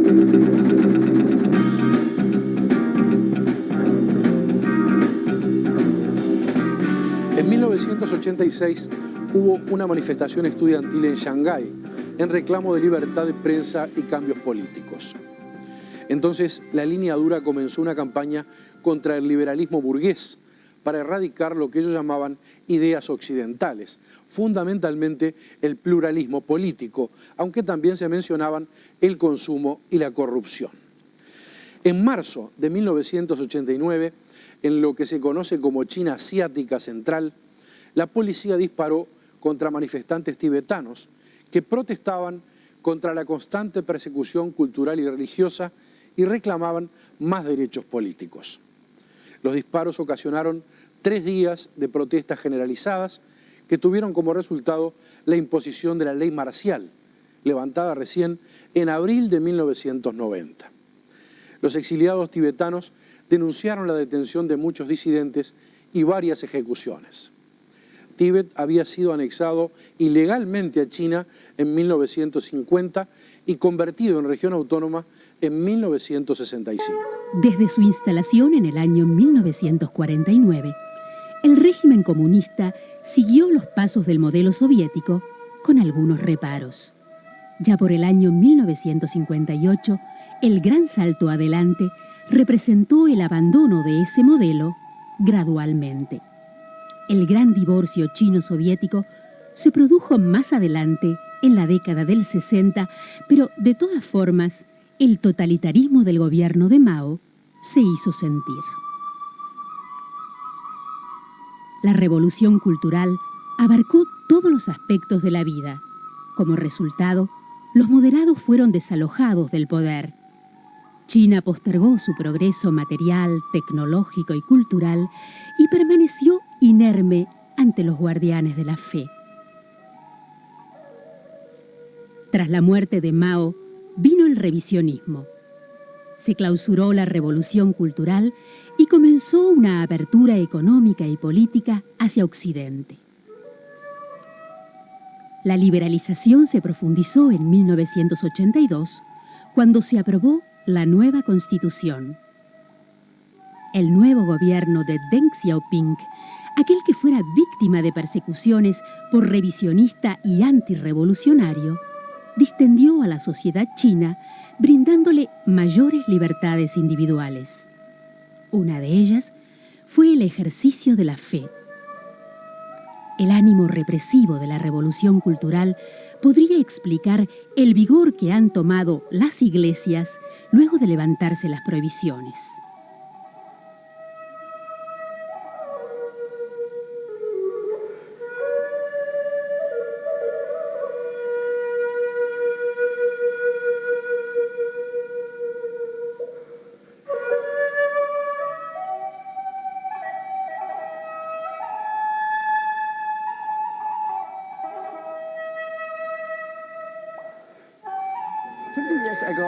En 1986 hubo una manifestación estudiantil en Shanghái en reclamo de libertad de prensa y cambios políticos. Entonces, la línea dura comenzó una campaña contra el liberalismo burgués para erradicar lo que ellos llamaban ideas occidentales, fundamentalmente el pluralismo político, aunque también se mencionaban el consumo y la corrupción. En marzo de 1989, en lo que se conoce como China Asiática Central, la policía disparó contra manifestantes tibetanos que protestaban contra la constante persecución cultural y religiosa y reclamaban más derechos políticos. Los disparos ocasionaron 3 días de protestas generalizadas que tuvieron como resultado la imposición de la ley marcial, levantada recién en abril de 1990. Los exiliados tibetanos denunciaron la detención de muchos disidentes y varias ejecuciones. Tíbet había sido anexado ilegalmente a China en 1950 y convertido en región autónoma en 1965. Desde su instalación en el año 1949, el régimen comunista siguió los pasos del modelo soviético con algunos reparos. Ya por el año 1958, el gran salto adelante representó el abandono de ese modelo gradualmente. El gran divorcio chino-soviético se produjo más adelante, en la década del 60, pero de todas formas, el totalitarismo del gobierno de Mao se hizo sentir. La revolución cultural abarcó todos los aspectos de la vida. Como resultado, los moderados fueron desalojados del poder. China postergó su progreso material, tecnológico y cultural y permaneció inerme ante los guardianes de la fe. Tras la muerte de Mao, vino el revisionismo. Se clausuró la revolución cultural y comenzó una apertura económica y política hacia Occidente. La liberalización se profundizó en 1982, cuando se aprobó la nueva Constitución. El nuevo gobierno de Deng Xiaoping, aquel que fuera víctima de persecuciones por revisionista y antirrevolucionario, distendió a la sociedad china brindándole mayores libertades individuales. Una de ellas fue el ejercicio de la fe. El ánimo represivo de la revolución cultural podría explicar el vigor que han tomado las iglesias luego de levantarse las prohibiciones.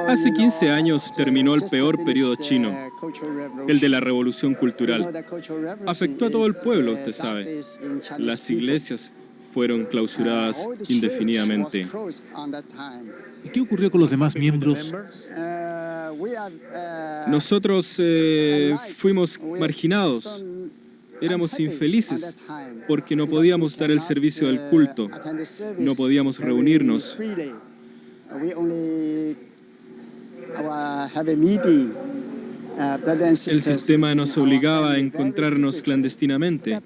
Hace 15 años terminó el peor periodo chino, el de la revolución cultural. Afectó a todo el pueblo, usted sabe. Las iglesias fueron clausuradas indefinidamente. ¿Y qué ocurrió con los demás miembros? Nosotros fuimos marginados. Éramos infelices porque no podíamos dar el servicio del culto, no podíamos reunirnos. El sistema nos obligaba a encontrarnos clandestinamente.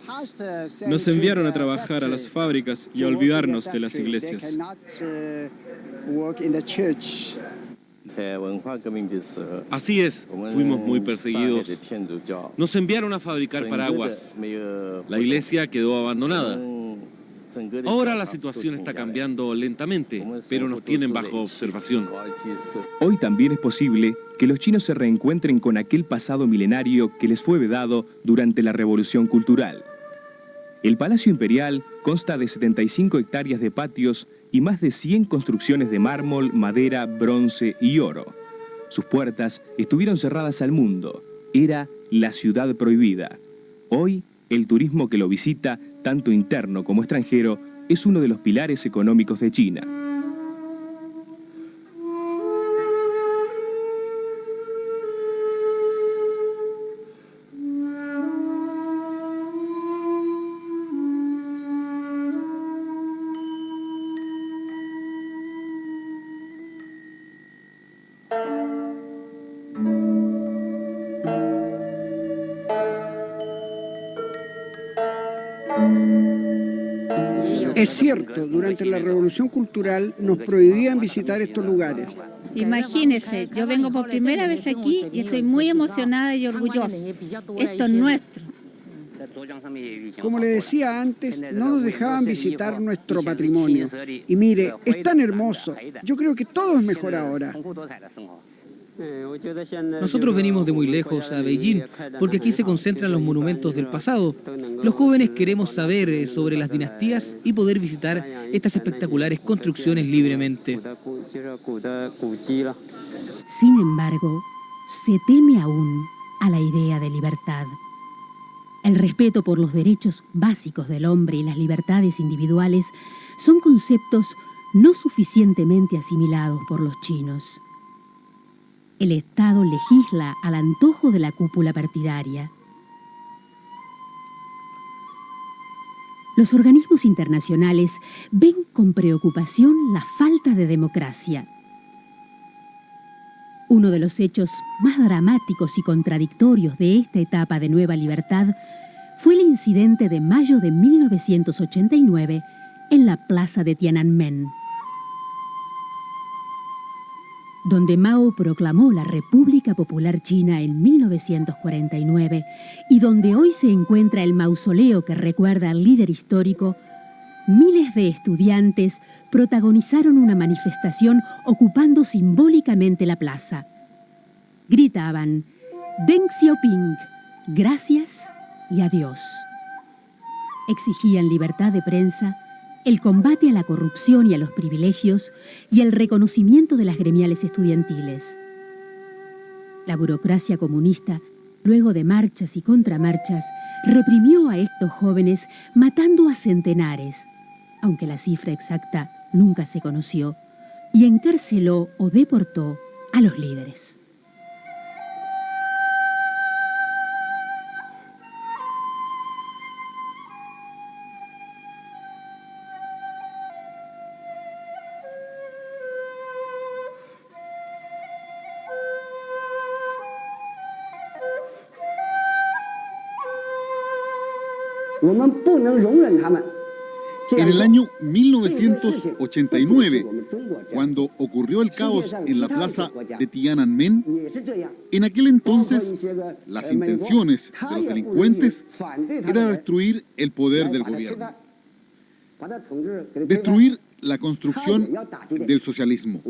Nos enviaron a trabajar a las fábricas y a olvidarnos de las iglesias. Así es, fuimos muy perseguidos. Nos enviaron a fabricar paraguas. La iglesia quedó abandonada. Ahora la situación está cambiando lentamente, pero nos tienen bajo observación. Hoy también es posible que los chinos se reencuentren con aquel pasado milenario que les fue vedado durante la Revolución Cultural. El Palacio Imperial consta de 75 hectáreas de patios y más de 100 construcciones de mármol, madera, bronce y oro. Sus puertas estuvieron cerradas al mundo. Era la ciudad prohibida. Hoy, el turismo que lo visita, tanto interno como extranjero, es uno de los pilares económicos de China. Es cierto, durante la Revolución Cultural nos prohibían visitar estos lugares. Imagínese, yo vengo por primera vez aquí y estoy muy emocionada y orgullosa. Esto es nuestro. Como le decía antes, no nos dejaban visitar nuestro patrimonio. Y mire, es tan hermoso. Yo creo que todo es mejor ahora. Nosotros venimos de muy lejos a Beijing, porque aquí se concentran los monumentos del pasado. Los jóvenes queremos saber sobre las dinastías y poder visitar estas espectaculares construcciones libremente. Sin embargo, se teme aún a la idea de libertad. El respeto por los derechos básicos del hombre y las libertades individuales son conceptos no suficientemente asimilados por los chinos. El Estado legisla al antojo de la cúpula partidaria. Los organismos internacionales ven con preocupación la falta de democracia. Uno de los hechos más dramáticos y contradictorios de esta etapa de nueva libertad fue el incidente de mayo de 1989 en la plaza de Tiananmen, donde Mao proclamó la República Popular China en 1949 y donde hoy se encuentra el mausoleo que recuerda al líder histórico. Miles de estudiantes protagonizaron una manifestación ocupando simbólicamente la plaza. Gritaban: Deng Xiaoping, gracias y adiós. Exigían libertad de prensa, el combate a la corrupción y a los privilegios y el reconocimiento de las gremiales estudiantiles. La burocracia comunista, luego de marchas y contramarchas, reprimió a estos jóvenes matando a centenares, aunque la cifra exacta nunca se conoció, y encarceló o deportó a los líderes. En el año 1989, cuando ocurrió el caos en la plaza de Tiananmen, en aquel entonces las intenciones de los delincuentes era destruir el poder del gobierno, destruir la construcción del socialismo.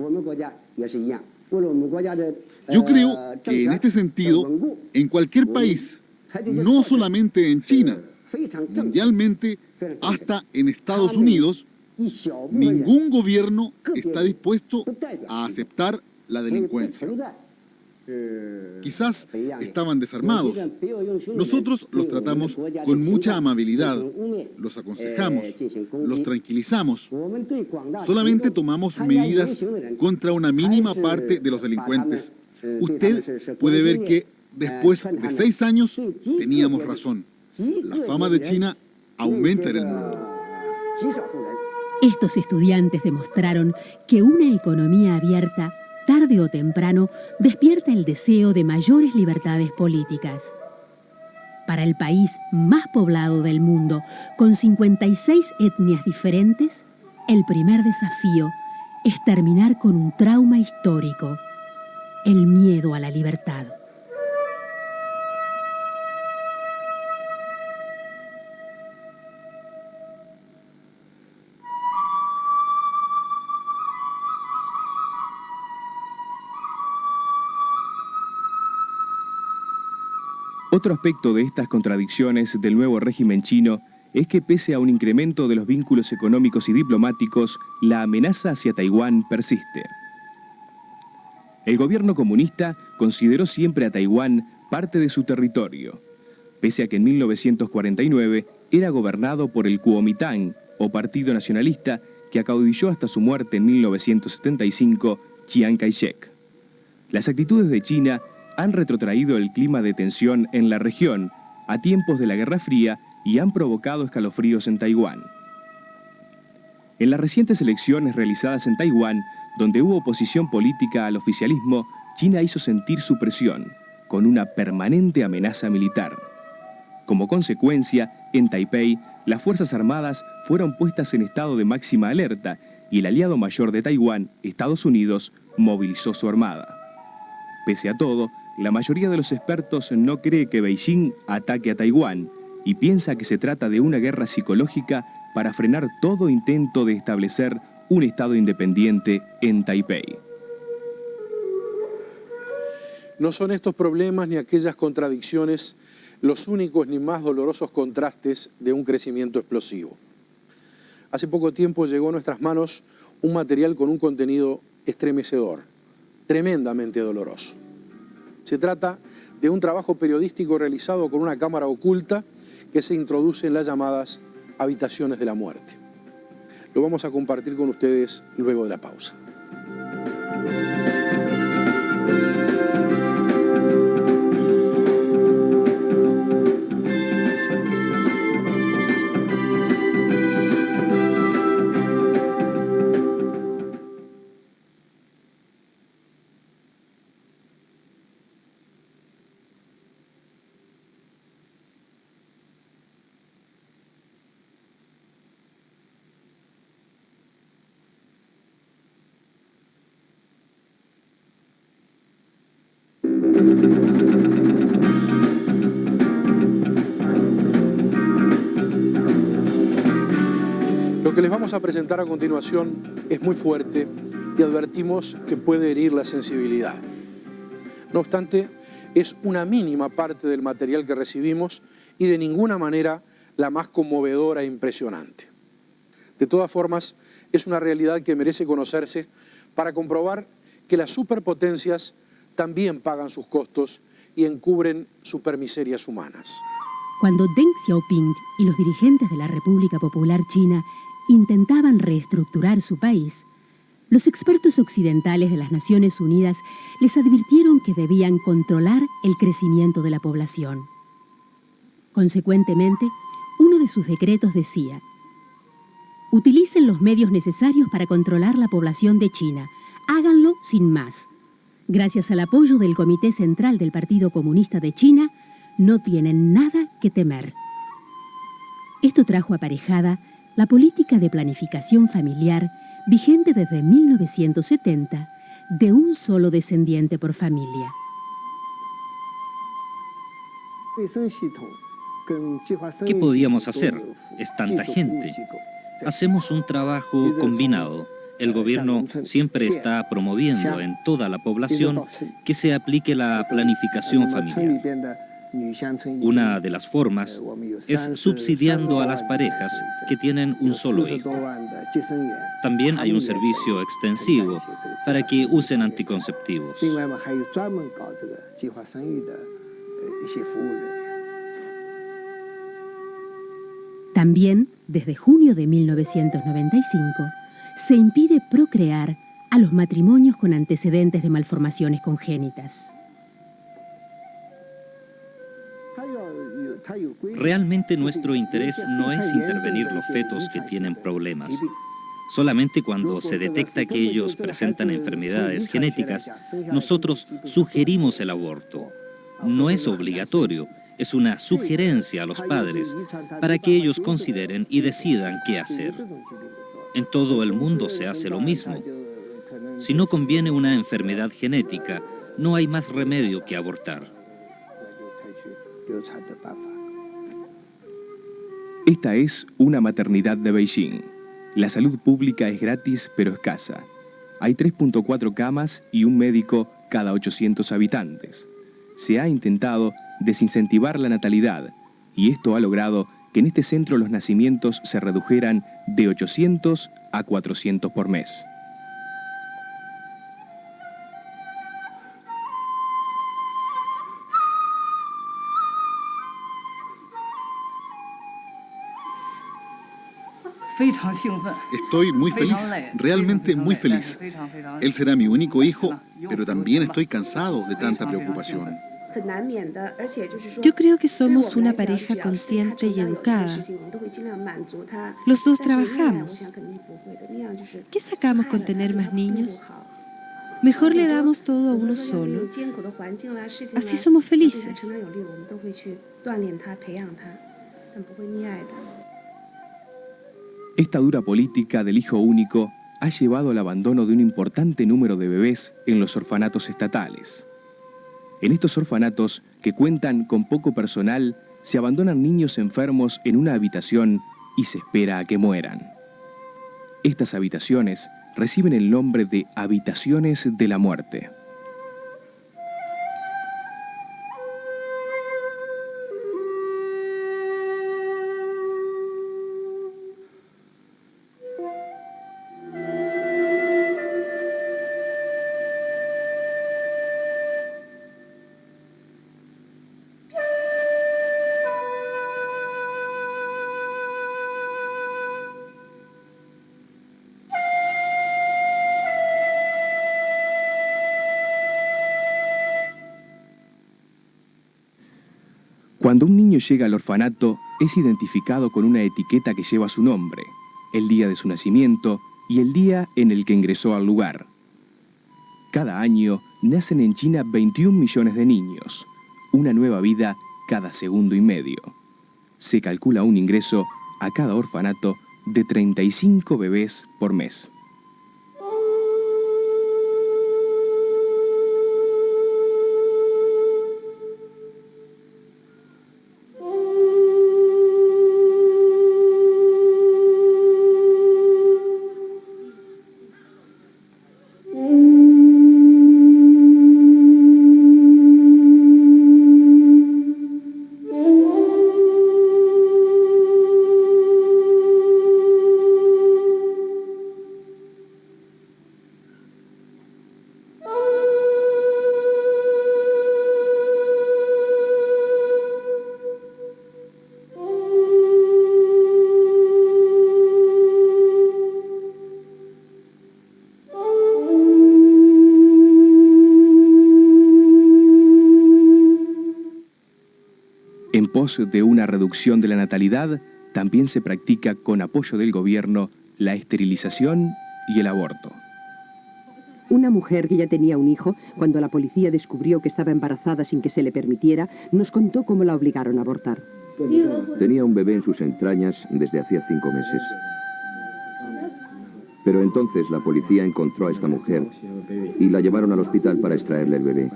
Yo creo que en este sentido, en cualquier país, no solamente en China, mundialmente, hasta en Estados Unidos, ningún gobierno está dispuesto a aceptar la delincuencia. Quizás estaban desarmados. Nosotros los tratamos con mucha amabilidad, los aconsejamos, los tranquilizamos. Solamente tomamos medidas contra una mínima parte de los delincuentes. Usted puede ver que después de 6 años teníamos razón. La fama de China aumenta en el mundo. Estos estudiantes demostraron que una economía abierta, tarde o temprano, despierta el deseo de mayores libertades políticas. Para el país más poblado del mundo, con 56 etnias diferentes, el primer desafío es terminar con un trauma histórico: el miedo a la libertad. Otro aspecto de estas contradicciones del nuevo régimen chino es que, pese a un incremento de los vínculos económicos y diplomáticos, la amenaza hacia Taiwán persiste. El gobierno comunista consideró siempre a Taiwán parte de su territorio, pese a que en 1949 era gobernado por el Kuomintang, o Partido Nacionalista, que acaudilló hasta su muerte en 1975 Chiang Kai-shek. Las actitudes de China han retrotraído el clima de tensión en la región a tiempos de la Guerra Fría y han provocado escalofríos en Taiwán. En las recientes elecciones realizadas en Taiwán, donde hubo oposición política al oficialismo, China hizo sentir su presión, con una permanente amenaza militar. Como consecuencia, en Taipei las Fuerzas Armadas fueron puestas en estado de máxima alerta y el aliado mayor de Taiwán, Estados Unidos, movilizó su armada. Pese a todo, la mayoría de los expertos no cree que Beijing ataque a Taiwán y piensa que se trata de una guerra psicológica para frenar todo intento de establecer un Estado independiente en Taipei. No son estos problemas ni aquellas contradicciones los únicos ni más dolorosos contrastes de un crecimiento explosivo. Hace poco tiempo llegó a nuestras manos un material con un contenido estremecedor, tremendamente doloroso. Se trata de un trabajo periodístico realizado con una cámara oculta que se introduce en las llamadas habitaciones de la muerte. Lo vamos a compartir con ustedes luego de la pausa. Lo que les vamos a presentar a continuación es muy fuerte y advertimos que puede herir la sensibilidad. No obstante, es una mínima parte del material que recibimos y de ninguna manera la más conmovedora e impresionante. De todas formas, es una realidad que merece conocerse para comprobar que las superpotencias también pagan sus costos y encubren supermiserias humanas. Cuando Deng Xiaoping y los dirigentes de la República Popular China intentaban reestructurar su país, los expertos occidentales de las Naciones Unidas les advirtieron que debían controlar el crecimiento de la población. Consecuentemente, uno de sus decretos decía: utilicen los medios necesarios para controlar la población de China, háganlo sin más. Gracias al apoyo del Comité Central del Partido Comunista de China, no tienen nada que temer. Esto trajo aparejada la política de planificación familiar vigente desde 1970, de un solo descendiente por familia. ¿Qué podíamos hacer? Es tanta gente. Hacemos un trabajo combinado. El gobierno siempre está promoviendo en toda la población que se aplique la planificación familiar. Una de las formas es subsidiando a las parejas que tienen un solo hijo. También hay un servicio extensivo para que usen anticonceptivos. También, desde junio de 1995, se impide procrear a los matrimonios con antecedentes de malformaciones congénitas. Realmente nuestro interés no es intervenir los fetos que tienen problemas. Solamente cuando se detecta que ellos presentan enfermedades genéticas, nosotros sugerimos el aborto. No es obligatorio, es una sugerencia a los padres para que ellos consideren y decidan qué hacer. En todo el mundo se hace lo mismo. Si no conviene una enfermedad genética, no hay más remedio que abortar. Esta es una maternidad de Beijing. La salud pública es gratis pero escasa. Hay 3.4 camas y un médico cada 800 habitantes. Se ha intentado desincentivar la natalidad y esto ha logrado que en este centro los nacimientos se redujeran de 800 a 400 por mes. Estoy muy feliz, realmente muy feliz. Él será mi único hijo, pero también estoy cansado de tanta preocupación. Yo creo que somos una pareja consciente y educada. Los dos trabajamos. ¿Qué sacamos con tener más niños? Mejor le damos todo a uno solo. Así somos felices. Esta dura política del hijo único ha llevado al abandono de un importante número de bebés en los orfanatos estatales. En estos orfanatos, que cuentan con poco personal, se abandonan niños enfermos en una habitación y se espera a que mueran. Estas habitaciones reciben el nombre de habitaciones de la muerte. Cuando un niño llega al orfanato, es identificado con una etiqueta que lleva su nombre, el día de su nacimiento y el día en el que ingresó al lugar. Cada año nacen en China 21 millones de niños, una nueva vida cada segundo y medio. Se calcula un ingreso a cada orfanato de 35 bebés por mes. En pos de una reducción de la natalidad, también se practica con apoyo del gobierno la esterilización y el aborto. Una mujer que ya tenía un hijo, cuando la policía descubrió que estaba embarazada sin que se le permitiera, nos contó cómo la obligaron a abortar. Tenía un bebé en sus entrañas desde hacía 5 meses. Pero entonces la policía encontró a esta mujer y la llevaron al hospital para extraerle el bebé.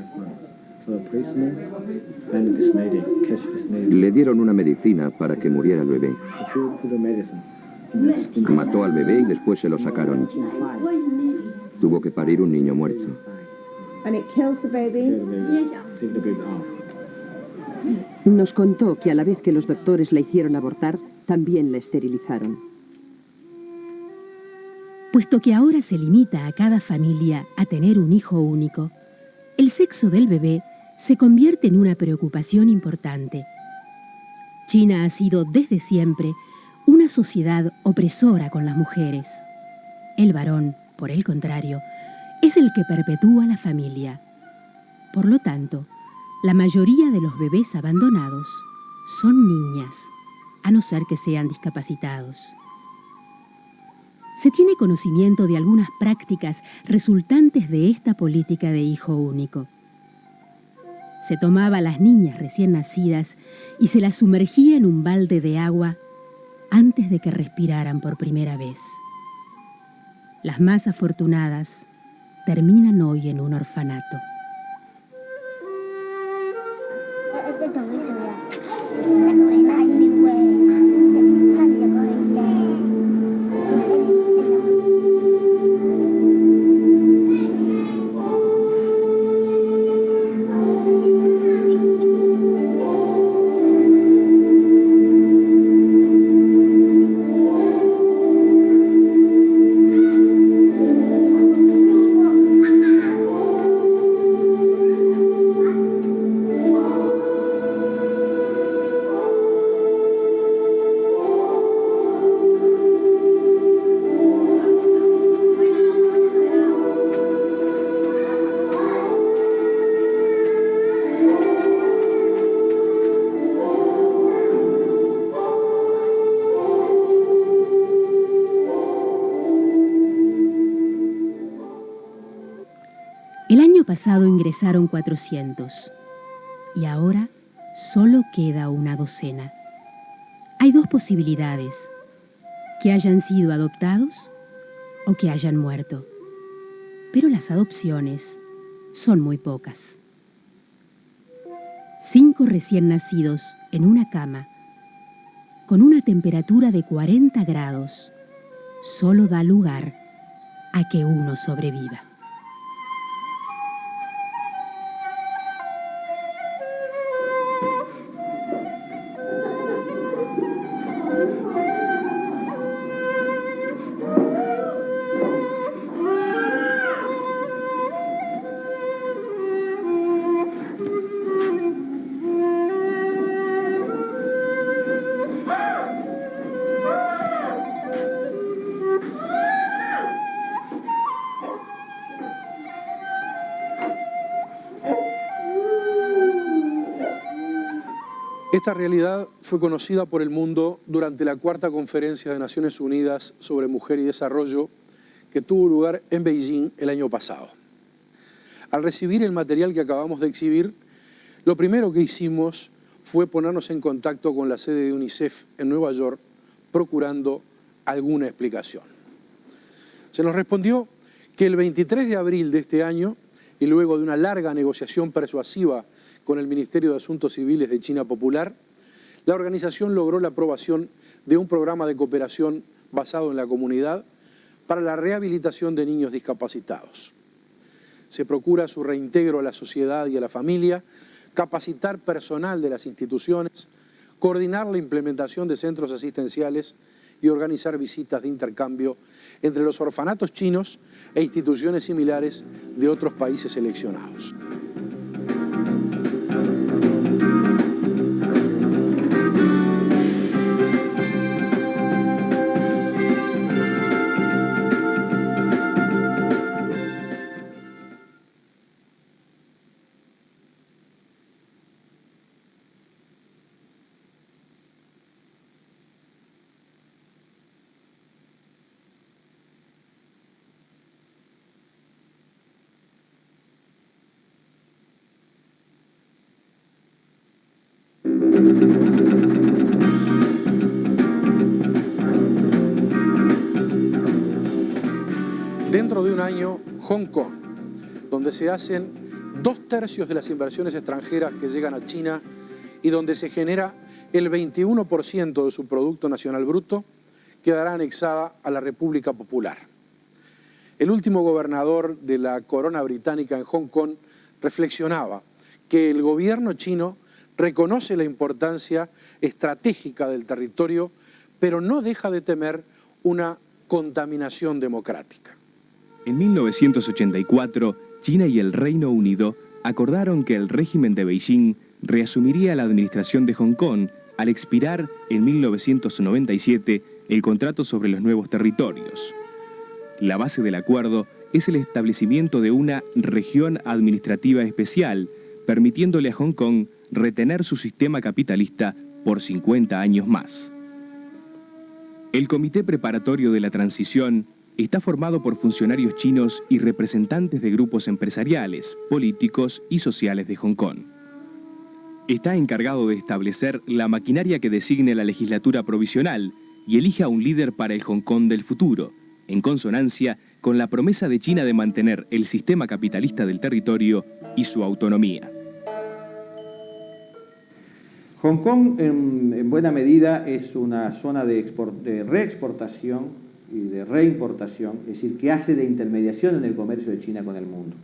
Le dieron una medicina para que muriera el bebé. Mató al bebé y después se lo sacaron. Tuvo que parir un niño muerto. Nos contó que a la vez que los doctores la hicieron abortar, también la esterilizaron. Puesto que ahora se limita a cada familia a tener un hijo único, el sexo del bebé se convierte en una preocupación importante. China ha sido desde siempre una sociedad opresora con las mujeres. El varón, por el contrario, es el que perpetúa la familia. Por lo tanto, la mayoría de los bebés abandonados son niñas, a no ser que sean discapacitados. Se tiene conocimiento de algunas prácticas resultantes de esta política de hijo único. Se tomaba a las niñas recién nacidas y se las sumergía en un balde de agua antes de que respiraran por primera vez. Las más afortunadas terminan hoy en un orfanato. El año pasado ingresaron 400 y ahora solo queda una docena. Hay dos posibilidades. que hayan sido adoptados o que hayan muerto. Pero las adopciones son muy pocas. 5 recién nacidos en una cama, con una temperatura de 40 grados, solo da lugar a que uno sobreviva. Esta realidad fue conocida por el mundo durante la 4ª Conferencia de Naciones Unidas sobre Mujer y Desarrollo, que tuvo lugar en Beijing el año pasado. Al recibir el material que acabamos de exhibir, lo primero que hicimos fue ponernos en contacto con la sede de UNICEF en Nueva York, procurando alguna explicación. Se nos respondió que el 23 de abril de este año, y luego de una larga negociación persuasiva con el Ministerio de Asuntos Civiles de China Popular, la organización logró la aprobación de un programa de cooperación basado en la comunidad para la rehabilitación de niños discapacitados. Se procura su reintegro a la sociedad y a la familia, capacitar personal de las instituciones, coordinar la implementación de centros asistenciales y organizar visitas de intercambio entre los orfanatos chinos e instituciones similares de otros países seleccionados. Dentro de un año, Hong Kong, donde se hacen 2/3 de las inversiones extranjeras que llegan a China y donde se genera el 21% de su Producto Nacional Bruto, quedará anexada a la República Popular. El último gobernador de la corona británica en Hong Kong reflexionaba que el gobierno chino reconoce la importancia estratégica del territorio, pero no deja de temer una contaminación democrática. En 1984, China y el Reino Unido acordaron que el régimen de Beijing reasumiría la administración de Hong Kong al expirar en 1997 el contrato sobre los nuevos territorios. La base del acuerdo es el establecimiento de una región administrativa especial, permitiéndole a Hong Kong retener su sistema capitalista por 50 años más. El Comité Preparatorio de la Transición está formado por funcionarios chinos y representantes de grupos empresariales, políticos y sociales de Hong Kong. Está encargado de establecer la maquinaria que designe la legislatura provisional y elija un líder para el Hong Kong del futuro, en consonancia con la promesa de China de mantener el sistema capitalista del territorio y su autonomía. Hong Kong, en buena medida, es una zona de reexportación y de reimportación, es decir, que hace de intermediación en el comercio de China con el mundo.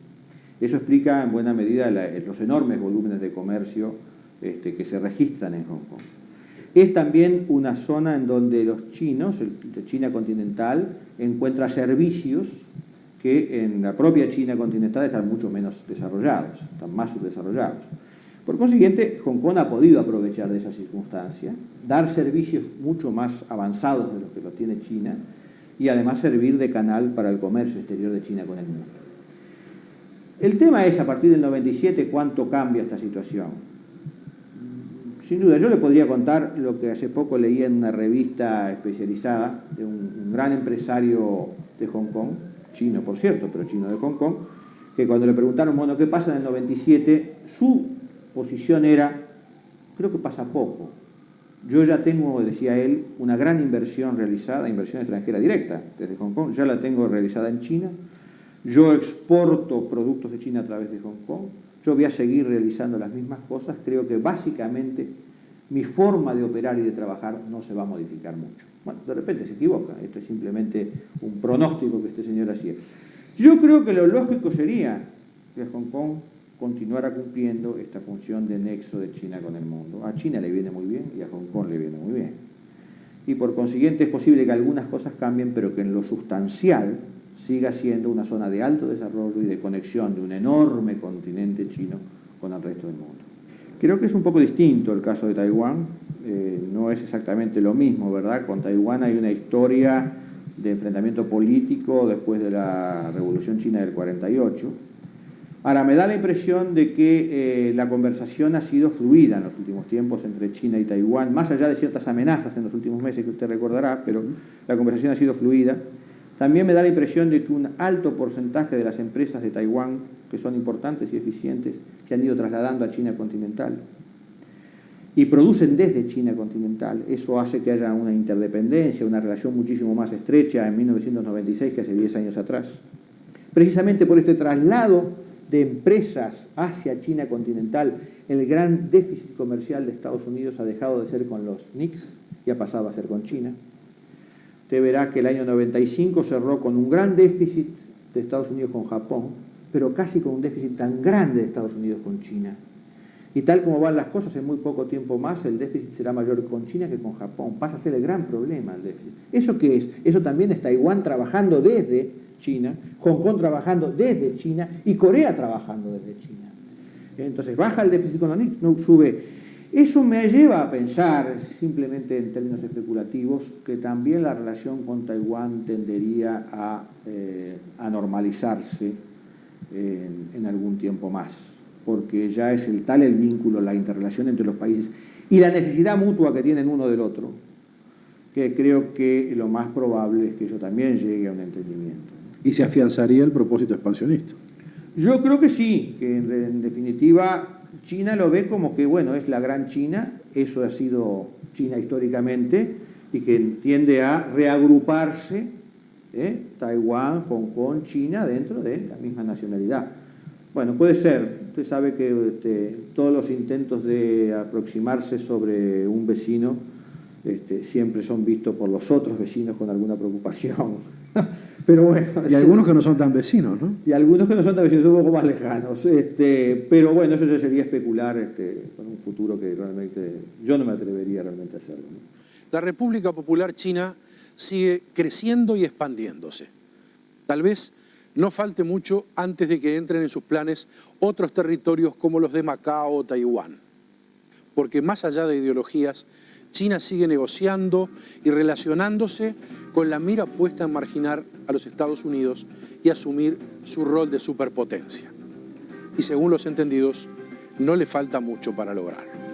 Eso explica en buena medida los enormes volúmenes de comercio que se registran en Hong Kong. Es también una zona en donde los chinos, la China continental, encuentra servicios que en la propia China continental están mucho menos desarrollados, están más subdesarrollados. Por consiguiente, Hong Kong ha podido aprovechar de esa circunstancia, dar servicios mucho más avanzados de los que los tiene China y además servir de canal para el comercio exterior de China con el mundo. El tema es, a partir del 97, ¿cuánto cambia esta situación? Sin duda, yo le podría contar lo que hace poco leí en una revista especializada de un gran empresario de Hong Kong, chino por cierto, pero chino de Hong Kong, que cuando le preguntaron, bueno, ¿qué pasa en el 97? Su posición era, creo que pasa poco. Yo ya tengo, decía él, una gran inversión realizada, inversión extranjera directa desde Hong Kong, ya la tengo realizada en China. Yo exporto productos de China a través de Hong Kong. Yo voy a seguir realizando las mismas cosas. Creo que básicamente mi forma de operar y de trabajar no se va a modificar mucho. Bueno, de repente se equivoca. Esto es simplemente un pronóstico que este señor hacía. Yo creo que lo lógico sería que Hong Kong continuara cumpliendo esta función de nexo de China con el mundo. A China le viene muy bien y a Hong Kong le viene muy bien. Y por consiguiente es posible que algunas cosas cambien, pero que en lo sustancial siga siendo una zona de alto desarrollo y de conexión de un enorme continente chino con el resto del mundo. Creo que es un poco distinto el caso de Taiwán, no es exactamente lo mismo, ¿verdad? Con Taiwán hay una historia de enfrentamiento político después de la Revolución China del 48. Ahora, me da la impresión de que la conversación ha sido fluida en los últimos tiempos entre China y Taiwán, más allá de ciertas amenazas en los últimos meses que usted recordará, pero la conversación ha sido fluida. También me da la impresión de que un alto porcentaje de las empresas de Taiwán, que son importantes y eficientes, se han ido trasladando a China continental y producen desde China continental. Eso hace que haya una interdependencia, una relación muchísimo más estrecha en 1996 que hace 10 años atrás. Precisamente por este traslado de empresas hacia China continental, el gran déficit comercial de Estados Unidos ha dejado de ser con los NICS y ha pasado a ser con China. Usted verá que el año 95 cerró con un gran déficit de Estados Unidos con Japón, pero casi con un déficit tan grande de Estados Unidos con China. Y tal como van las cosas, en muy poco tiempo más el déficit será mayor con China que con Japón. Pasa a ser el gran problema el déficit. ¿Eso qué es? Eso también es Taiwán trabajando desde China, Hong Kong trabajando desde China y Corea trabajando desde China. Entonces baja el déficit con los NICS, no sube. Eso me lleva a pensar, simplemente en términos especulativos, que también la relación con Taiwán tendería a normalizarse en algún tiempo más, porque ya es tal el vínculo, la interrelación entre los países y la necesidad mutua que tienen uno del otro, que creo que lo más probable es que yo también llegue a un entendimiento. ¿Y se afianzaría el propósito expansionista? Yo creo que sí, que en definitiva China lo ve como que, bueno, es la gran China, eso ha sido China históricamente, y que tiende a reagruparse Taiwán, Hong Kong, China dentro de la misma nacionalidad. Bueno, puede ser. Usted sabe que todos los intentos de aproximarse sobre un vecino siempre son vistos por los otros vecinos con alguna preocupación. Pero bueno, y algunos que no son tan vecinos, ¿no? Y algunos que no son tan vecinos, son un poco más lejanos. Pero bueno, eso ya sería especular con un futuro que realmente yo no me atrevería realmente a hacerlo, ¿no? La República Popular China sigue creciendo y expandiéndose. Tal vez no falte mucho antes de que entren en sus planes otros territorios como los de Macao o Taiwán. Porque más allá de ideologías, China sigue negociando y relacionándose con la mira puesta en marginar a los Estados Unidos y asumir su rol de superpotencia. Y según los entendidos, no le falta mucho para lograrlo.